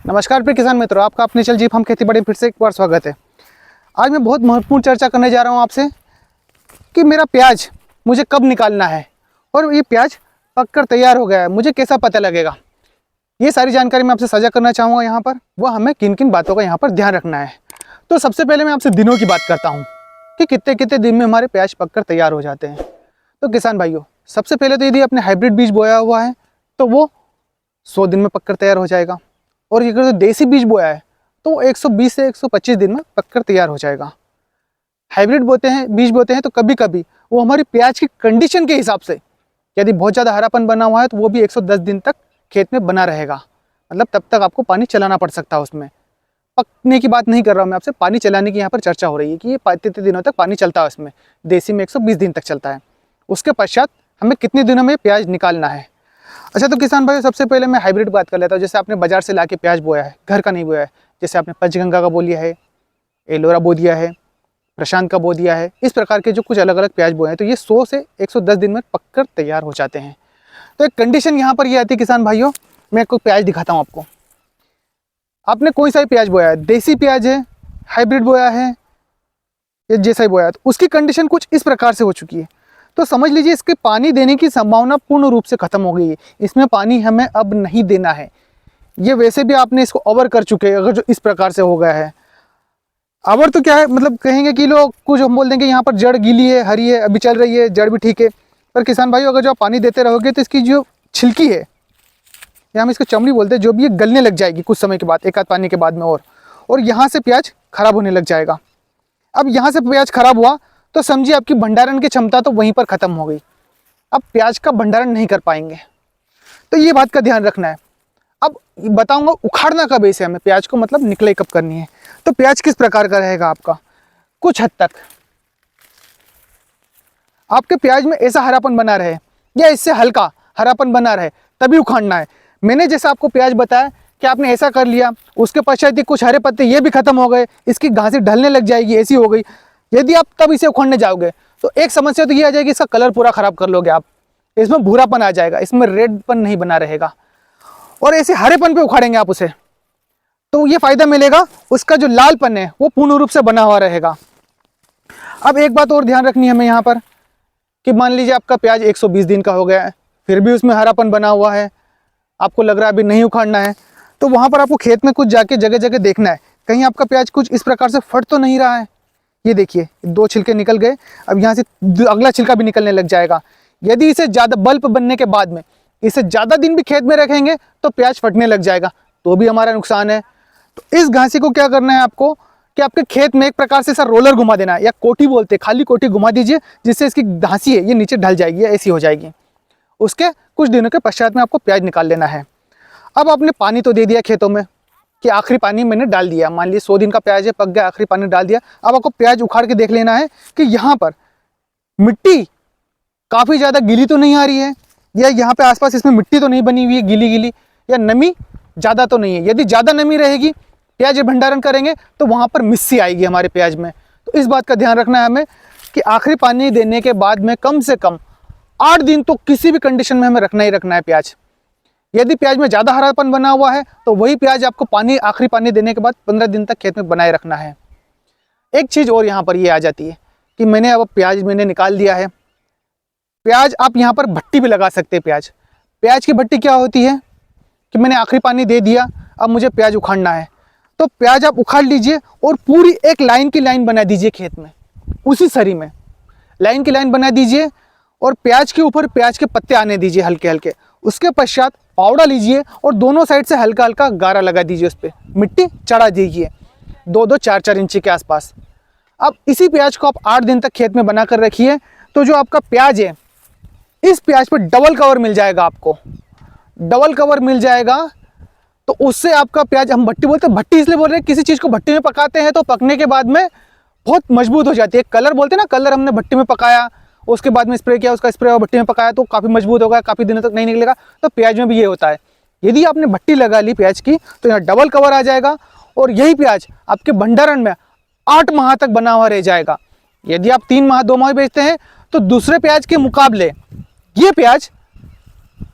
नमस्कार प्रिय किसान मित्रों, आपका अपने चल जीप हम खेती बाड़ी फिर से एक बार स्वागत है। आज मैं बहुत महत्वपूर्ण चर्चा करने जा रहा हूं आपसे कि मेरा प्याज मुझे कब निकालना है और ये प्याज पककर तैयार हो गया है, मुझे कैसा पता लगेगा। ये सारी जानकारी मैं आपसे साझा करना चाहूँगा। यहाँ पर वह हमें किन किन बातों का यहाँ पर ध्यान रखना है। तो सबसे पहले मैं आपसे दिनों की बात करता हूँ कि कितने कितने दिन में हमारे प्याज पककर तैयार हो जाते हैं। तो किसान भाइयों, सबसे पहले तो यदि आपने हाइब्रिड बीज बोया हुआ है तो वो 100 दिन में पककर तैयार हो जाएगा, और ये अगर देसी बीज बोया है तो 120 से 125 दिन में पककर तैयार हो जाएगा। हाइब्रिड बीज बोते हैं तो कभी कभी वो हमारी प्याज की कंडीशन के हिसाब से, यदि बहुत ज़्यादा हरापन बना हुआ है तो वो भी 110 दिन तक खेत में बना रहेगा। मतलब तब तक आपको पानी चलाना पड़ सकता है। उसमें पकने की बात नहीं कर रहा हूँ मैं आपसे, पानी चलाने की यहाँ पर चर्चा हो रही है कि ये इतने दिनों तक पानी चलता है उसमें। देसी में 120 दिन तक चलता है। उसके पश्चात हमें कितने दिनों में प्याज निकालना है। अच्छा, तो किसान भाई सबसे पहले मैं हाइब्रिड बात कर लेता हूँ। जैसे आपने बाजार से लाके प्याज बोया है, घर का नहीं बोया है, जैसे आपने पंचगंगा का बो लिया है, एलोरा बो दिया है, प्रशांत का बो दिया है, इस प्रकार के जो कुछ अलग अलग प्याज बोए हैं तो ये 100 से 110 दिन में पककर तैयार हो जाते हैं। तो एक कंडीशन यहाँ पर ये आती है किसान भाइयों, मैं कोई प्याज दिखाता हूँ आपको। आपने कोई सा भी प्याज बोया है, देसी प्याज है, हाइब्रिड बोया है या जैसा ही बोया है, तो उसकी कंडीशन कुछ इस प्रकार से हो चुकी है। तो समझ लीजिए इसके पानी देने की संभावना पूर्ण रूप से खत्म हो गई है। इसमें पानी हमें अब नहीं देना है। ये वैसे भी आपने इसको ओवर कर चुके हैं अगर जो इस प्रकार से हो गया है। ओवर तो क्या है, मतलब कहेंगे कि लोग कुछ हम बोल देंगे यहाँ पर जड़ गीली है, हरी है, अभी चल रही है, जड़ भी ठीक है। पर किसान भाइयों, अगर जो आप पानी देते रहोगे तो इसकी जो छिलकी है, या हम इसको चमड़ी बोलते हैं, जो भी ये गलने लग जाएगी कुछ समय के बाद, एक आध पानी के बाद में, और यहाँ से प्याज खराब होने लग जाएगा। अब यहाँ से प्याज खराब हुआ तो समझिए आपकी भंडारण की क्षमता तो वहीं पर ख़त्म हो गई। अब प्याज का भंडारण नहीं कर पाएंगे। तो ये बात का ध्यान रखना है। अब बताऊंगा उखाड़ना कब ऐसे हमें प्याज को, मतलब निकले कब करनी है। तो प्याज किस प्रकार का रहेगा आपका, कुछ हद तक आपके प्याज में ऐसा हरापन बना रहे या इससे हल्का हरापन बना रहे तभी उखाड़ना है। मैंने जैसा आपको प्याज बताया कि आपने ऐसा कर लिया, उसके पश्चात कुछ हरे पत्ते ये भी खत्म हो गए, इसकी घासें ढलने लग जाएगी, ऐसी हो गई। यदि आप तब इसे उखाड़ने जाओगे तो एक समस्या तो ये आ जाएगी, इसका कलर पूरा खराब कर लोगे आप, इसमें भूरापन आ जाएगा, इसमें रेडपन नहीं बना रहेगा, और ऐसे हरेपन पे उखाड़ेंगे आप उसे तो ये फायदा मिलेगा, उसका जो लालपन है वो पूर्ण रूप से बना हुआ रहेगा। अब एक बात और ध्यान रखनी है हमें यहाँ पर कि मान लीजिए आपका प्याज 120 दिन का हो गया है, फिर भी उसमें हरापन बना हुआ है, आपको लग रहा है अभी नहीं उखाड़ना है, तो वहाँ पर आपको खेत में कुछ जाके जगह जगह देखना है, कहीं आपका प्याज कुछ इस प्रकार से फट तो नहीं रहा है। ये देखिए 2 छिलके निकल गए, अब यहाँ से अगला छिलका भी निकलने लग जाएगा। यदि इसे ज़्यादा बल्ब बनने के बाद में इसे ज़्यादा दिन भी खेत में रखेंगे तो प्याज फटने लग जाएगा, तो भी हमारा नुकसान है। तो इस घासी को क्या करना है आपको कि आपके खेत में एक प्रकार से सर रोलर घुमा देना है, या कोठी बोलते हैं, खाली कोठी घुमा दीजिए, जिससे इसकी घासी है ये नीचे ढल जाएगी, ऐसी हो जाएगी। उसके कुछ दिनों के पश्चात में आपको प्याज निकाल लेना है। अब आपने पानी तो दे दिया खेतों में कि आखिरी पानी मैंने डाल दिया, मान लीजिए 100 दिन का प्याज है, पक गया, आखिरी पानी डाल दिया। अब आपको प्याज उखाड़ के देख लेना है कि यहाँ पर मिट्टी काफ़ी ज़्यादा गीली तो नहीं आ रही है, या यहाँ पे आसपास इसमें मिट्टी तो नहीं बनी हुई है गीली गीली, या नमी ज़्यादा तो नहीं है। यदि ज़्यादा नमी रहेगी, प्याज भंडारण करेंगे तो वहाँ पर मिस्सी आएगी हमारे प्याज में। तो इस बात का ध्यान रखना है हमें कि आखिरी पानी देने के बाद में कम से कम 8 दिन तो किसी भी कंडीशन में हमें रखना ही रखना है प्याज। यदि प्याज में ज़्यादा हरापन बना हुआ है तो वही प्याज आपको आखिरी पानी देने के बाद 15 दिन तक खेत में बनाए रखना है। एक चीज़ और यहाँ पर ये आ जाती है कि अब प्याज मैंने निकाल दिया है, प्याज आप यहाँ पर भट्टी भी लगा सकते हैं। प्याज की भट्टी क्या होती है कि मैंने आखिरी पानी दे दिया, अब मुझे प्याज उखाड़ना है, तो प्याज आप उखाड़ लीजिए और पूरी एक लाइन की लाइन बना दीजिए खेत में, उसी सरी में लाइन की लाइन बना दीजिए, और प्याज के ऊपर प्याज के पत्ते आने दीजिए हल्के हल्के। उसके पश्चात पावड़ा लीजिए और दोनों साइड से हल्का हल्का गारा लगा दीजिए, उस पर मिट्टी चढ़ा दीजिए 2-2, 4-4 इंची के आसपास। अब इसी प्याज को आप 8 दिन तक खेत में बना कर रखिए, तो जो आपका प्याज है, इस प्याज पर डबल कवर मिल जाएगा आपको, डबल कवर मिल जाएगा। तो उससे आपका प्याज, हम भट्टी बोलते हैं, भट्टी इसलिए बोल रहे हैं, किसी चीज़ को भट्टी में पकाते हैं तो पकने के बाद में बहुत मजबूत हो जाती है। कलर बोलते हैं ना, कलर हमने भट्टी में पकाया, उसके बाद में स्प्रे किया, उसका स्प्रे भट्टी में पकाया तो काफ़ी मजबूत होगा, काफ़ी दिनों तक नहीं निकलेगा। तो प्याज में भी ये होता है, यदि आपने भट्टी लगा ली प्याज की तो यहाँ डबल कवर आ जाएगा, और यही प्याज आपके भंडारण में 8 माह तक बना हुआ रह जाएगा। यदि आप 3 माह 2 माह बेचते हैं तो दूसरे प्याज के मुकाबले ये प्याज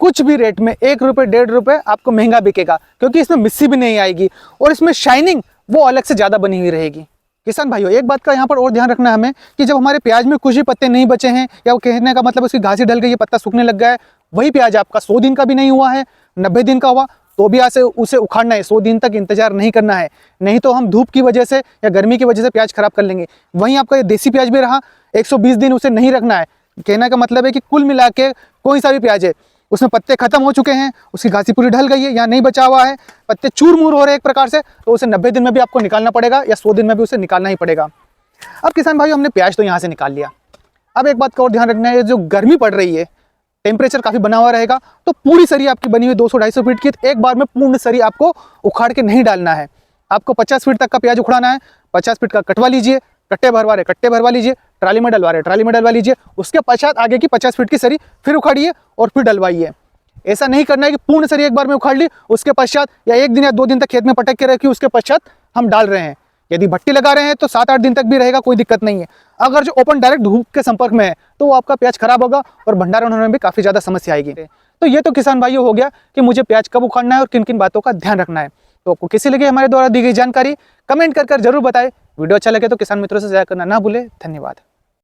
कुछ भी रेट में 1 रुपये 1.5 रुपये आपको महंगा बिकेगा, क्योंकि इसमें मिस्सी भी नहीं आएगी और इसमें शाइनिंग वो अलग से ज़्यादा बनी हुई रहेगी। किसान भाइयों, एक बात का यहाँ पर और ध्यान रखना है हमें कि जब हमारे प्याज में कुछ भी पत्ते नहीं बचे हैं, या वो कहने का मतलब उसकी घासी ढल गई है, पत्ता सूखने लग गया है, वही प्याज आपका 100 दिन का भी नहीं हुआ है, 90 दिन का हुआ, तो भी आज से उसे उखाड़ना है। 100 दिन तक इंतजार नहीं करना है, नहीं तो हम धूप की वजह से या गर्मी की वजह से प्याज खराब कर लेंगे। वहीं आपका ये देसी प्याज भी रहा, 120 दिन उसे नहीं रखना है। कहने का मतलब है कि कुल मिला के कोई सा भी प्याज है, उसमें पत्ते खत्म हो चुके हैं, उसकी घासी पूरी ढल गई है या नहीं बचा हुआ है, पत्ते चूर मूर हो रहे हैं एक प्रकार से, तो उसे 90 दिन में भी आपको निकालना पड़ेगा या 100 दिन में भी उसे निकालना ही पड़ेगा। अब किसान भाइयों, हमने प्याज तो यहाँ से निकाल लिया। अब एक बात का और ध्यान रखना है, जो गर्मी पड़ रही है, टेम्परेचर काफ़ी बना हुआ रहेगा, तो पूरी सरी आपकी बनी हुई 200-250 फीट की, एक बार में पूर्ण सरी आपको उखाड़ के नहीं डालना है। आपको 50 फीट तक का प्याज उखाड़ना है, 50 फीट का कटवा लीजिए, कट्टे भरवा लीजिए, ट्राली में डलवा लीजिए। उसके पश्चात आगे की 50 फीट की सरी फिर उखाड़िए और फिर डलवाइए। ऐसा नहीं करना है कि पूर्ण सरी एक बार में उखाड़ ली, उसके पश्चात या 1 दिन या 2 दिन तक खेत में पटक के रखी, उसके पश्चात हम डाल रहे हैं। यदि भट्टी लगा रहे हैं तो 7-8 दिन तक भी रहेगा, कोई दिक्कत नहीं है। अगर जो ओपन डायरेक्ट धूप के संपर्क में है तो वो आपका प्याज खराब होगा और भंडारण होने में भी काफ़ी ज़्यादा समस्या आएगी। तो ये तो किसान भाइयों हो गया कि मुझे प्याज कब उखाड़ना है और किन किन बातों का ध्यान रखना है। तो आपको कैसी लगी हमारे द्वारा दी गई जानकारी, कमेंट कर जरूर बताएं। वीडियो अच्छा लगे तो किसान मित्रों से शेयर करना ना भूले। धन्यवाद।